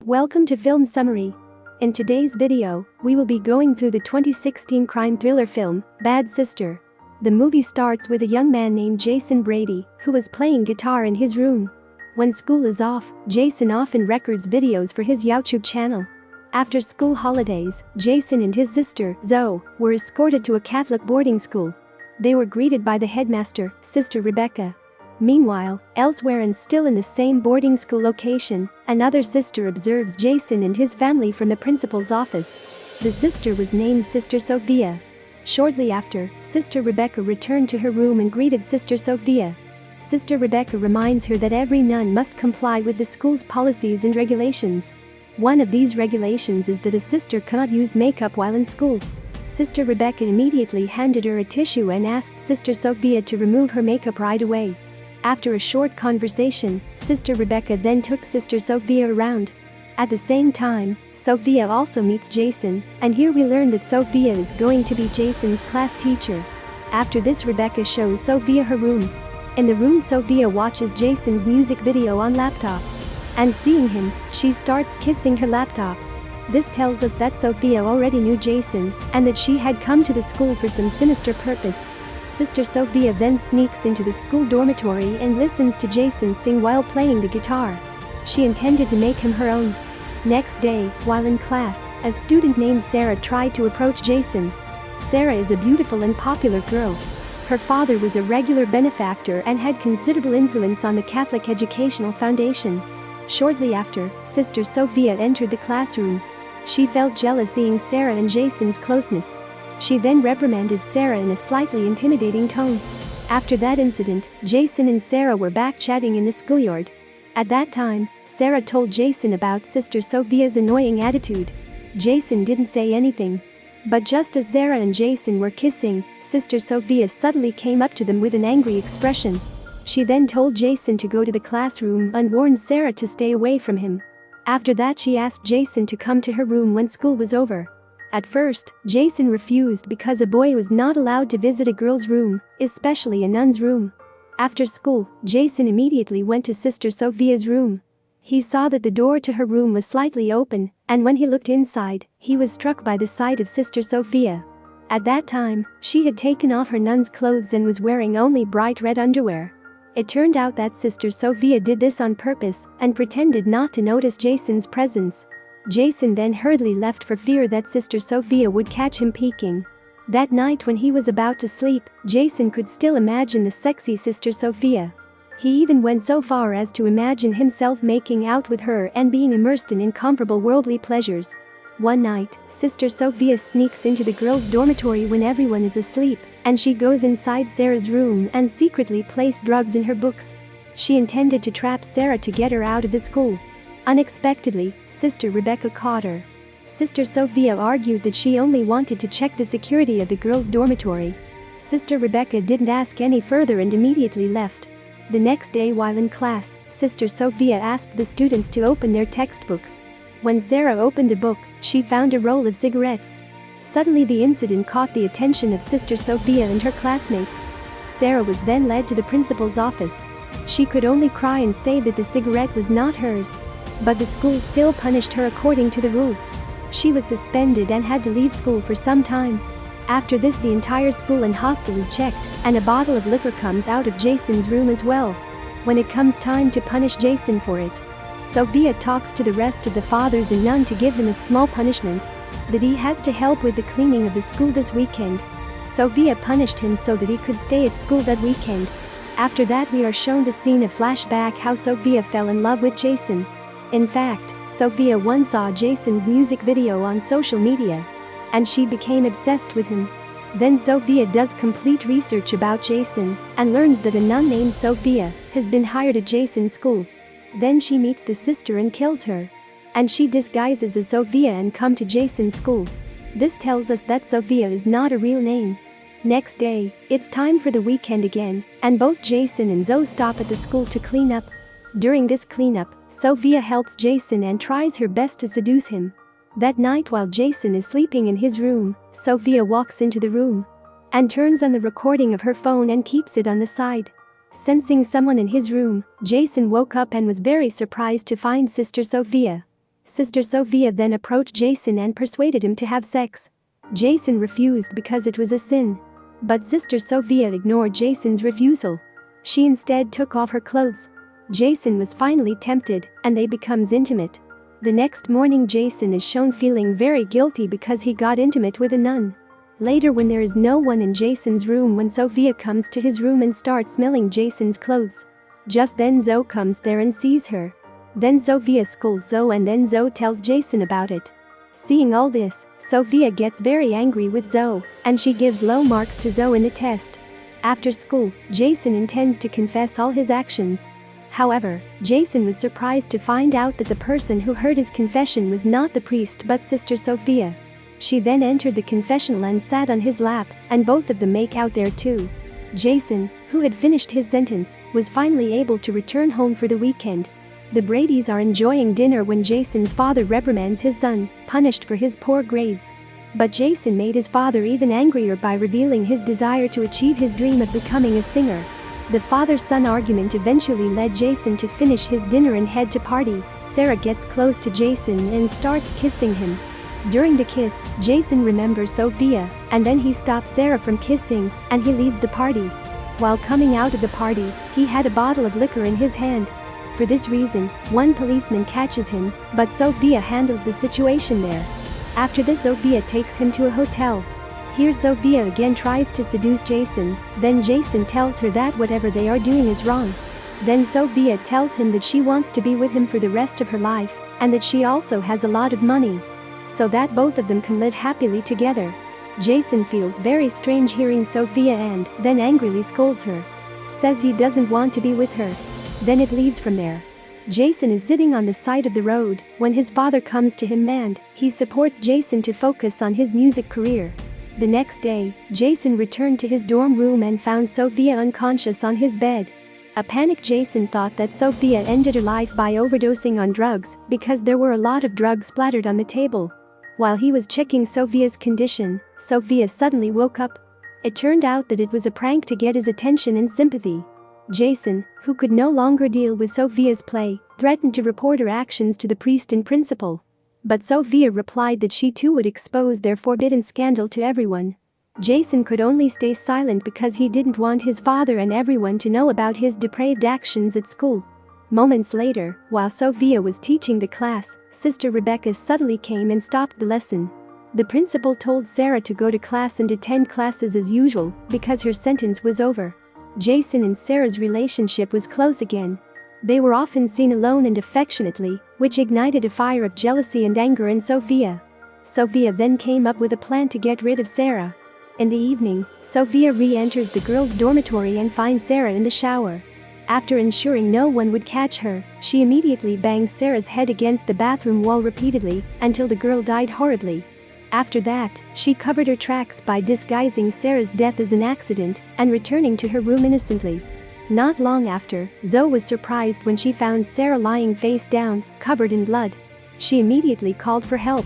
Welcome to Film Summary. In today's video, we will be going through the 2016 crime thriller film, Bad Sister. The movie starts with a young man named Jason Brady, who was playing guitar in his room. When school is off, Jason often records videos for his YouTube channel. After school holidays, Jason and his sister, Zoe, were escorted to a Catholic boarding school. They were greeted by the headmaster, Sister Rebecca. Meanwhile, elsewhere and still in the same boarding school location, another sister observes Jason and his family from the principal's office. The sister was named Sister Sophia. Shortly after, Sister Rebecca returned to her room and greeted Sister Sophia. Sister Rebecca reminds her that every nun must comply with the school's policies and regulations. One of these regulations is that a sister cannot use makeup while in school. Sister Rebecca immediately handed her a tissue and asked Sister Sophia to remove her makeup right away. After a short conversation, Sister Rebecca then took Sister Sophia around. At the same time, Sophia also meets Jason, and here we learn that Sophia is going to be Jason's class teacher. After this, Rebecca shows Sophia her room. In the room, Sophia watches Jason's music video on laptop. And seeing him, she starts kissing her laptop. This tells us that Sophia already knew Jason, and that she had come to the school for some sinister purpose. Sister Sophia then sneaks into the school dormitory and listens to Jason sing while playing the guitar. She intended to make him her own. Next day, while in class, a student named Sarah tried to approach Jason. Sarah is a beautiful and popular girl. Her father was a regular benefactor and had considerable influence on the Catholic Educational Foundation. Shortly after, Sister Sophia entered the classroom. She felt jealous seeing Sarah and Jason's closeness. She then reprimanded Sarah in a slightly intimidating tone. After that incident, Jason and Sarah were back chatting in the schoolyard. At that time, Sarah told Jason about Sister Sophia's annoying attitude. Jason didn't say anything. But just as Sarah and Jason were kissing, Sister Sophia suddenly came up to them with an angry expression. She then told Jason to go to the classroom and warned Sarah to stay away from him. After that, she asked Jason to come to her room when school was over. At first, Jason refused because a boy was not allowed to visit a girl's room, especially a nun's room. After school, Jason immediately went to Sister Sophia's room. He saw that the door to her room was slightly open, and when he looked inside, he was struck by the sight of Sister Sophia. At that time, she had taken off her nun's clothes and was wearing only bright red underwear. It turned out that Sister Sophia did this on purpose and pretended not to notice Jason's presence. Jason then hurriedly left for fear that Sister Sophia would catch him peeking. That night when he was about to sleep, Jason could still imagine the sexy Sister Sophia. He even went so far as to imagine himself making out with her and being immersed in incomparable worldly pleasures. One night, Sister Sophia sneaks into the girls' dormitory when everyone is asleep, and she goes inside Sarah's room and secretly placed drugs in her books. She intended to trap Sarah to get her out of the school. Unexpectedly, Sister Rebecca caught her. Sister Sophia argued that she only wanted to check the security of the girls' dormitory. Sister Rebecca didn't ask any further and immediately left. The next day, while in class, Sister Sophia asked the students to open their textbooks. When Sarah opened the book, she found a roll of cigarettes. Suddenly, the incident caught the attention of Sister Sophia and her classmates. Sarah was then led to the principal's office. She could only cry and say that the cigarette was not hers. But the school still punished her according to the rules. She was suspended and had to leave school for some time. After this, the entire school and hostel is checked, and a bottle of liquor comes out of Jason's room as well. When it comes time to punish Jason for it, Sophia talks to the rest of the fathers and nun to give him a small punishment, that he has to help with the cleaning of the school this weekend. Sophia punished him so that he could stay at school that weekend. After that, we are shown the scene of flashback how Sophia fell in love with Jason. In fact, Sophia once saw Jason's music video on social media, and she became obsessed with him. Then Sophia does complete research about Jason and learns that a nun named Sophia has been hired at Jason's school. Then she meets the sister and kills her. And she disguises as Sophia and comes to Jason's school. This tells us that Sophia is not a real name. Next day, it's time for the weekend again, and both Jason and Zoe stop at the school to clean up. During this cleanup, Sophia helps Jason and tries her best to seduce him. That night, while Jason is sleeping in his room, Sophia walks into the room and turns on the recording of her phone and keeps it on the side. Sensing someone in his room, Jason woke up and was very surprised to find Sister Sophia. Sister Sophia then approached Jason and persuaded him to have sex. Jason refused because it was a sin. But Sister Sophia ignored Jason's refusal. She instead took off her clothes. Jason was finally tempted, and they becomes intimate. The next morning Jason is shown feeling very guilty because he got intimate with a nun. Later, when there is no one in Jason's room, when Sophia comes to his room and starts smelling Jason's clothes. Just then Zoe comes there and sees her. Then Sophia scolds Zoe and then Zoe tells Jason about it. Seeing all this, Sophia gets very angry with Zoe, and she gives low marks to Zoe in the test. After school, Jason intends to confess all his actions. However, Jason was surprised to find out that the person who heard his confession was not the priest but Sister Sophia. She then entered the confessional and sat on his lap, and both of them make out there too. Jason, who had finished his sentence, was finally able to return home for the weekend. The Bradys are enjoying dinner when Jason's father reprimands his son, punished for his poor grades. But Jason made his father even angrier by revealing his desire to achieve his dream of becoming a singer. The father-son argument eventually led Jason to finish his dinner and head to party. Sarah gets close to Jason and starts kissing him. During the kiss, Jason remembers Sophia, and then he stops Sarah from kissing, and he leaves the party. While coming out of the party, he had a bottle of liquor in his hand. For this reason, one policeman catches him, but Sophia handles the situation there. After this, Sophia takes him to a hotel. Here Sophia again tries to seduce Jason, then Jason tells her that whatever they are doing is wrong. Then Sophia tells him that she wants to be with him for the rest of her life, and that she also has a lot of money, so that both of them can live happily together. Jason feels very strange hearing Sophia and then angrily scolds her. Says he doesn't want to be with her. Then it leaves from there. Jason is sitting on the side of the road when his father comes to him and he supports Jason to focus on his music career. The next day, Jason returned to his dorm room and found Sophia unconscious on his bed. A panicked Jason thought that Sophia ended her life by overdosing on drugs because there were a lot of drugs splattered on the table. While he was checking Sophia's condition, Sophia suddenly woke up. It turned out that it was a prank to get his attention and sympathy. Jason, who could no longer deal with Sophia's play, threatened to report her actions to the priest and principal. But Sophia replied that she too would expose their forbidden scandal to everyone. Jason could only stay silent because he didn't want his father and everyone to know about his depraved actions at school. Moments later, while Sophia was teaching the class, Sister Rebecca suddenly came and stopped the lesson. The principal told Sarah to go to class and attend classes as usual because her sentence was over. Jason and Sarah's relationship was close again. They were often seen alone and affectionately, which ignited a fire of jealousy and anger in Sophia. Sophia then came up with a plan to get rid of Sarah. In the evening, Sophia re-enters the girls' dormitory and finds Sarah in the shower. After ensuring no one would catch her, she immediately bangs Sarah's head against the bathroom wall repeatedly until the girl died horribly. After that, she covered her tracks by disguising Sarah's death as an accident and returning to her room innocently. Not long after, Zoe was surprised when she found Sarah lying face down, covered in blood. She immediately called for help.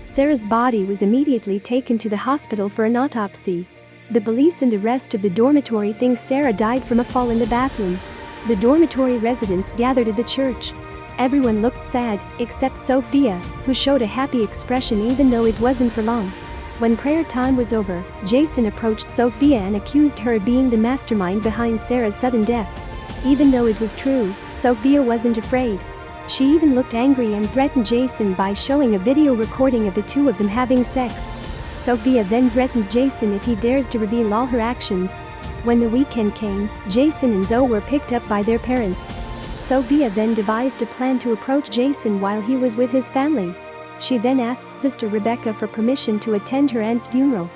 Sarah's body was immediately taken to the hospital for an autopsy. The police and the rest of the dormitory think Sarah died from a fall in the bathroom. The dormitory residents gathered at the church. Everyone looked sad, except Sophia, who showed a happy expression even though it wasn't for long. When prayer time was over, Jason approached Sophia and accused her of being the mastermind behind Sarah's sudden death. Even though it was true, Sophia wasn't afraid. She even looked angry and threatened Jason by showing a video recording of the two of them having sex. Sophia then threatens Jason if he dares to reveal all her actions. When the weekend came, Jason and Zoe were picked up by their parents. Sophia then devised a plan to approach Jason while he was with his family. She then asked Sister Rebecca for permission to attend her aunt's funeral.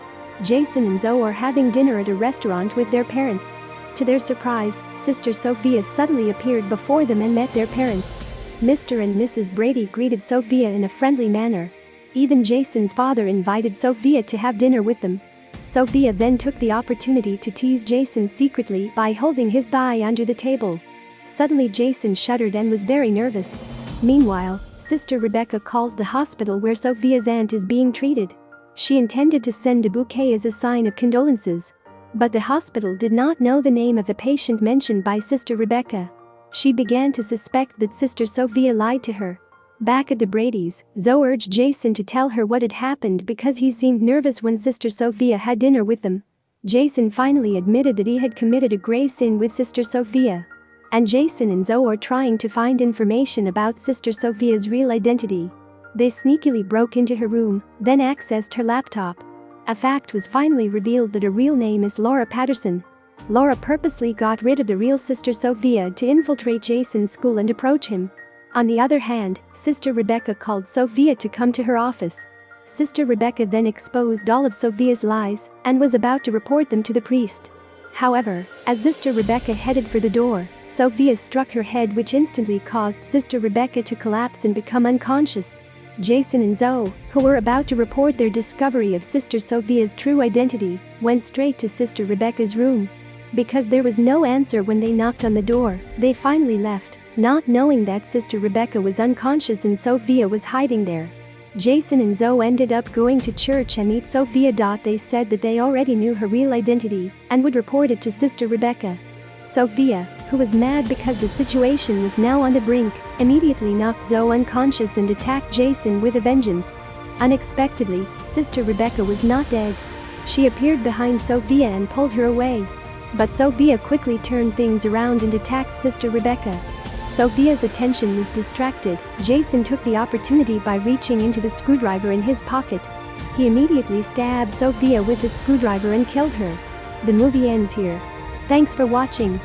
Jason and Zoe are having dinner at a restaurant with their parents. To their surprise, Sister Sophia suddenly appeared before them and met their parents. Mr. and Mrs. Brady greeted Sophia in a friendly manner. Even Jason's father invited Sophia to have dinner with them. Sophia then took the opportunity to tease Jason secretly by holding his thigh under the table. Suddenly Jason shuddered and was very nervous. Meanwhile, Sister Rebecca calls the hospital where Sophia's aunt is being treated. She intended to send a bouquet as a sign of condolences. But the hospital did not know the name of the patient mentioned by Sister Rebecca. She began to suspect that Sister Sophia lied to her. Back at the Brady's, Zoe urged Jason to tell her what had happened because he seemed nervous when Sister Sophia had dinner with them. Jason finally admitted that he had committed a grave sin with Sister Sophia. And Jason and Zoe are trying to find information about Sister Sophia's real identity. They sneakily broke into her room, then accessed her laptop. A fact was finally revealed that her real name is Laura Patterson. Laura purposely got rid of the real Sister Sophia to infiltrate Jason's school and approach him. On the other hand, Sister Rebecca called Sophia to come to her office. Sister Rebecca then exposed all of Sophia's lies and was about to report them to the priest. However, as Sister Rebecca headed for the door, Sophia struck her head, which instantly caused Sister Rebecca to collapse and become unconscious. Jason and Zoe, who were about to report their discovery of Sister Sophia's true identity, went straight to Sister Rebecca's room. Because there was no answer when they knocked on the door, they finally left, not knowing that Sister Rebecca was unconscious and Sophia was hiding there. Jason and Zoe ended up going to church and meet Sophia. They said that they already knew her real identity and would report it to Sister Rebecca. Sophia, who was mad because the situation was now on the brink, immediately knocked Zoe unconscious and attacked Jason with a vengeance. Unexpectedly, Sister Rebecca was not dead. She appeared behind Sophia and pulled her away. But Sophia quickly turned things around and attacked Sister Rebecca. Sophia's attention was distracted. Jason took the opportunity by reaching into the screwdriver in his pocket. He immediately stabbed Sophia with the screwdriver and killed her. The movie ends here. Thanks for watching.